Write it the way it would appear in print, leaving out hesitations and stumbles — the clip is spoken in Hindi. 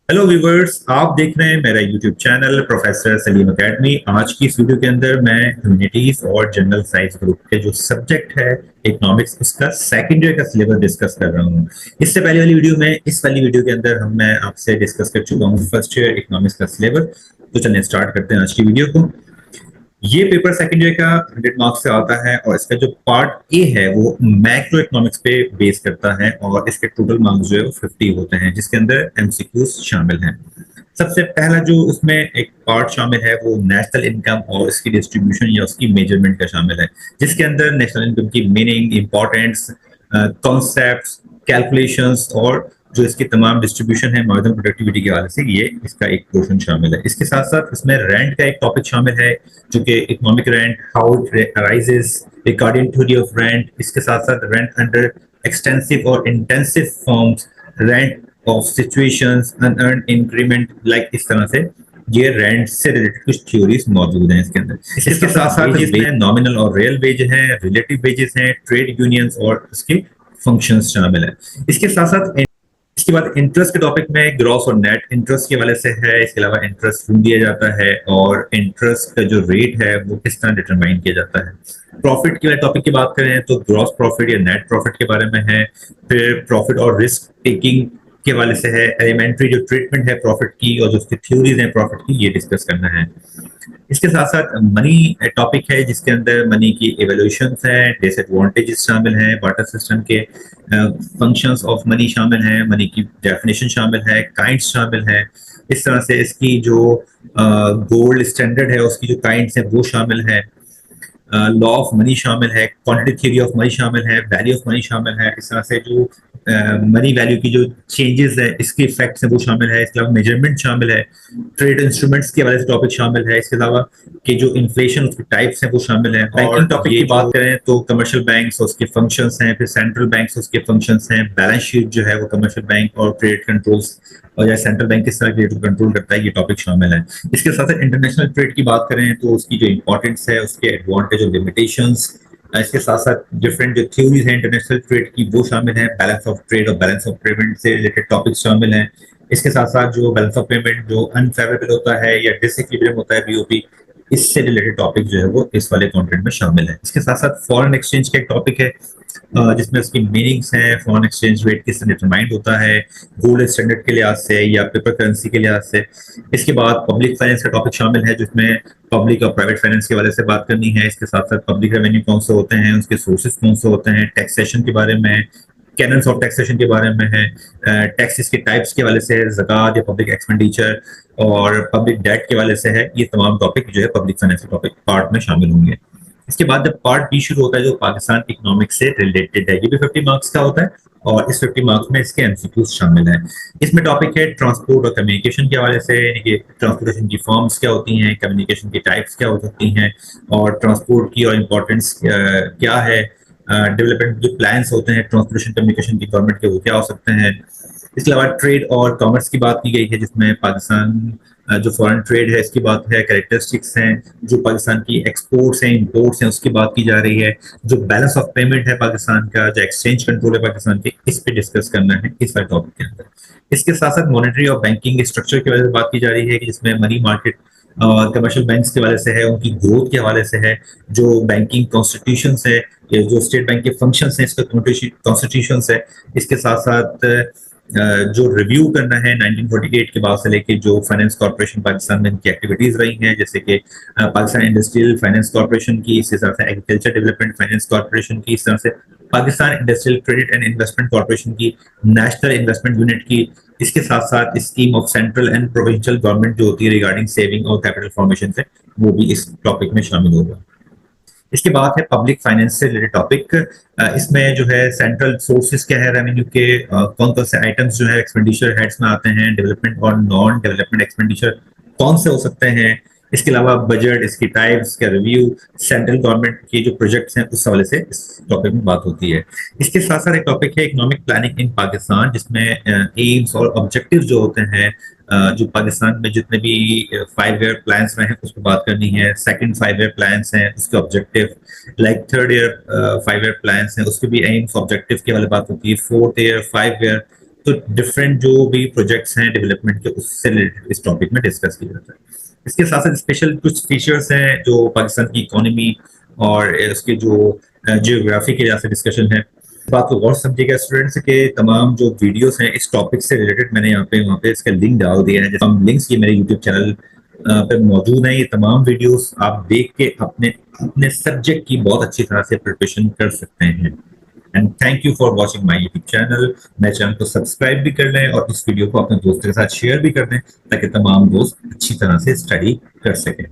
हेलो व्यूवर्स, आप देख रहे हैं मेरा YouTube channel professor Salim academy. आज की इस वीडियो के अंदर मैं ह्यूमैनिटीज और जनरल साइंस ग्रुप के जो सब्जेक्ट है इकोनॉमिक्स, उसका सेकंड ईयर का सिलेबस डिस्कस कर रहा हूँ। इससे पहले वाली वीडियो में, इस वाली वीडियो के अंदर मैं आपसे डिस्कस कर चुका हूँ फर्स्ट ईयर इकोनॉमिक्स का सिलेबस। तो चलिए स्टार्ट करते हैं आज की वीडियो को। ये पेपर सेकंड ईयर का 100 मार्क्स से आता है और इसका जो पार्ट ए है वो मैक्रो इकोनॉमिक्स पे बेस करता है और इसके टोटल मार्क्स जो है वो 50 होते हैं, जिसके अंदर एमसीक्यूज शामिल हैं। सबसे पहला जो उसमें एक पार्ट शामिल है वो नेशनल इनकम और इसकी डिस्ट्रीब्यूशन या उसकी मेजरमेंट का शामिल है, जिसके अंदर नेशनल इनकम की मीनिंग, इंपॉर्टेंस, कॉन्सेप्ट्स, कैलकुलेशंस और जो इसकी तमाम डिस्ट्रीब्यूशन है मार्जिनल प्रोडक्टिविटी के हवाले से, ये इसका एक पोर्शन शामिल है। इसके साथ साथ इसमें रेंट का एक टॉपिक शामिल है, जो कि economic rent, how it arises, regarding theory of rent. इसके साथ साथ रेंट अंडर एक्सटेंसिव और intensive forms, rent of situations, unearned increment, like इस तरह से ये रेंट से रिलेटेड कुछ थ्योरीज मौजूद हैं इसके अंदर। इसके साथ साथ इसमें नॉमिनल और रियल वेज हैं, रिलेटिव वेजेस हैं, ट्रेड यूनियंस और उसके फंक्शंस शामिल है। इसके साथ साथ इसके बाद इंटरेस्ट के टॉपिक में ग्रॉस और नेट इंटरेस्ट के वाले से है। इसके अलावा इंटरेस्ट क्यों दिया जाता है और इंटरेस्ट का जो रेट है वो किस तरह डिटरमाइन किया जाता है। प्रॉफिट के टॉपिक की बात करें तो ग्रॉस प्रॉफिट या नेट प्रॉफिट के बारे में है। फिर प्रॉफिट और रिस्क टेकिंग के वाले से है। एलिमेंट्री जो ट्रीटमेंट है प्रॉफिट की और जो उसकी थ्योरीज हैं प्रॉफिट की, ये डिस्कस करना है। इसके साथ साथ मनी टॉपिक है, जिसके अंदर मनी की एवोल्यूशन है, डिसएडवांटेजेस शामिल हैं, वाटर सिस्टम के फंक्शंस ऑफ मनी शामिल हैं, मनी की डेफिनेशन शामिल है, काइंड्स शामिल है। इस तरह से इसकी जो गोल्ड स्टैंडर्ड है उसकी जो काइंड्स है वो शामिल है। लॉ ऑफ मनी शामिल है, क्वांटिटी थ्योरी ऑफ मनी शामिल है, वैल्यू ऑफ मनी शामिल है। इस तरह से जो मनी वैल्यू की जो चेंजेस है, इसके इफेक्ट्स हैं वो शामिल है। इसके अलावा मेजरमेंट शामिल है, ट्रेड इंस्ट्रूमेंट्स के वाले से टॉपिक शामिल है। इसके अलावा कि जो इन्फ्लेशन उसके टाइप्स हैं वो शामिल है। बैंकिंग टॉपिक की बात करें तो कमर्शियल बैंक्स उसके फंक्शंस हैं, फिर सेंट्रल बैंक्स उसके फंक्शंस हैं, बैलेंस शीट जो है वो कमर्शियल बैंक और क्रेडिट कंट्रोल्स और या सेंट्रल बैंक किस तरह क्रेडिट कंट्रोल करता है, ये टॉपिक शामिल है। इसके साथ साथ इंटरनेशनल ट्रेड की बात करें तो उसकी जो इंपॉर्टेंस है, उसके एडवांटेज और लिमिटेशंस, इसके साथ साथ डिफरेंट जो थ्योरीज हैं इंटरनेशनल ट्रेड की वो शामिल है। बैलेंस ऑफ ट्रेड और बैलेंस ऑफ पेमेंट से रिलेटेड टॉपिक्स शामिल हैं। इसके साथ साथ जो बैलेंस ऑफ पेमेंट जो अनफेवरेबल होता है या डिसइक्विलिब्रियम होता है, बीओपी, इससे रिलेटेड टॉपिक जो है वो इस वाले कंटेंट में शामिल है। इसके साथ साथ फॉरेन एक्सचेंज का एक टॉपिक है, जिसमें उसकी मीनिंग्स हैं, फॉरेन एक्सचेंज रेट किस तरह डिटरमाइंड होता है गोल्ड स्टैंडर्ड के लिहाज से या पेपर करेंसी के लिहाज से। इसके बाद पब्लिक फाइनेंस का टॉपिक शामिल है, जिसमें पब्लिक और प्राइवेट फाइनेंस के वाले से बात करनी है। इसके साथ साथ पब्लिक रेवेन्यू कौन से होते हैं, उसके सोर्सेज कौन से होते हैं, टैक्सेशन के बारे में, कैनन्स ऑफ टैक्सेशन के बारे में है, टैक्सेस के टाइप्स के वाले से है, ज़कात या पब्लिक एक्सपेंडिचर और पब्लिक डेट के वाले से है। ये तमाम टॉपिक जो है पब्लिक फाइनेंस के टॉपिक पार्ट में शामिल होंगे। इसके बाद जब पार्ट बी शुरू होता है जो पाकिस्तान इकोनॉमिक्स से रिलेटेड है, ये भी 50 मार्क्स का होता है और इस 50 मार्क्स में इसके एमसीक्यूज शामिल हैं। इसमें टॉपिक है ट्रांसपोर्ट और कम्युनिकेशन के हवाले से, यानी कि ट्रांसपोर्टेशन की फॉर्म्स क्या होती हैं, कम्युनिकेशन की टाइप्स क्या हो सकती हैं और ट्रांसपोर्ट की और इम्पोर्टेंस क्या है, डेवलपमेंट जो प्लान्स होते हैं ट्रांसपोर्टेशन कम्युनिकेशन की गवर्नमेंट के वो क्या हो सकते हैं। इसके अलावा ट्रेड और कॉमर्स की बात की गई है, जिसमें पाकिस्तान जो फॉरेन ट्रेड है इसकी बात है, कैरेक्टरिस्टिक्स हैं, जो पाकिस्तान की एक्सपोर्ट्स हैं, इंपोर्ट्स हैं, उसकी बात की जा रही है। जो बैलेंस ऑफ पेमेंट है पाकिस्तान का, जो एक्सचेंज कंट्रोल है पाकिस्तान के, इस पे डिस्कस करना है इस वाले टॉपिक के अंदर। इसके साथ साथ मॉनेटरी और बैंकिंग स्ट्रक्चर की वजह से बात की जा रही है, कि जिसमें मनी मार्केट कमर्शियल बैंक्स के हवाले से है, उनकी ग्रोथ के हवाले से है, जो बैंकिंग कॉन्स्टिट्यूशन है, जो स्टेट बैंक के फंक्शन है, इसका कॉन्स्टिट्यूशन है। इसके साथ साथ जो रिव्यू करना है 1948 के बाद से लेके जो फाइनेंस कॉर्पोरेशन पाकिस्तान में इनकी एक्टिविटीज रही हैं, जैसे कि पाकिस्तान इंडस्ट्रियल फाइनेंस कॉर्पोरेशन की, इस तरह से एग्रीकल्चर डेवलपमेंट फाइनेंस कॉर्पोरेशन की, इस तरह से Pakistan industrial credit and investment corporation की, नेशनल इन्वेस्टमेंट यूनिट की। इसके साथ साथ scheme of central and provincial government जो होती है रिगार्डिंग सेविंग और कैपिटल फॉर्मेशन से, वो भी इस टॉपिक में शामिल होगा। इसके बाद है पब्लिक फाइनेंस से रिलेटेड टॉपिक। इसमें जो है सेंट्रल सोर्सेज क्या है रेवेन्यू के, कौन कौन से आइटम्स जो है एक्सपेंडिचर हेड्स में आते हैं, डेवलपमेंट और नॉन डेवलपमेंट एक्सपेंडिचर कौन से हो सकते हैं। इसके अलावा बजट, इसकी टाइप्स का रिव्यू, सेंट्रल गवर्नमेंट की जो प्रोजेक्ट्स हैं उस हवाले से इस टॉपिक में बात होती है। इसके साथ साथ एक टॉपिक है इकोनॉमिक प्लानिंग इन पाकिस्तान, जिसमें एम्स और ऑब्जेक्टिव जो होते हैं, जो पाकिस्तान में जितने भी 5 ईयर प्लान्स रहे हैं उस पर बात करनी है। सेकंड 5 ईयर प्लान्स हैं उसके objective, like third year 5 year plans हैं उसके भी एम्स ऑब्जेक्टिव के वाले बात होती है। फोर्थ ईयर 5 ईयर तो डिफरेंट जो भी प्रोजेक्ट्स हैं डेवलपमेंट के उससे रिलेटेड इस टॉपिक में डिस्कस किया जाता है। इसके साथ साथ स्पेशल कुछ फीचर्स हैं जो पाकिस्तान की इकोनॉमी और उसके जो जियोग्राफी के जैसे डिस्कशन है। बात को गौर समझिएगा स्टूडेंट्स के तमाम जो वीडियोस हैं इस टॉपिक से रिलेटेड मैंने यहाँ पे वहाँ पे इसका लिंक डाल दिया है। जैसे हम लिंक्स ये मेरे यूट्यूब चैनल पे मौजूद हैं। ये तमाम वीडियोस आप देख के अपने अपने सब्जेक्ट की बहुत अच्छी तरह से प्रिपरेशन कर सकते हैं। And thank you for watching my YouTube channel. मेरे चैनल को सब्सक्राइब भी कर लें और इस वीडियो को अपने दोस्तों के साथ शेयर भी कर दें ताकि तमाम दोस्त अच्छी तरह से स्टडी कर सकें।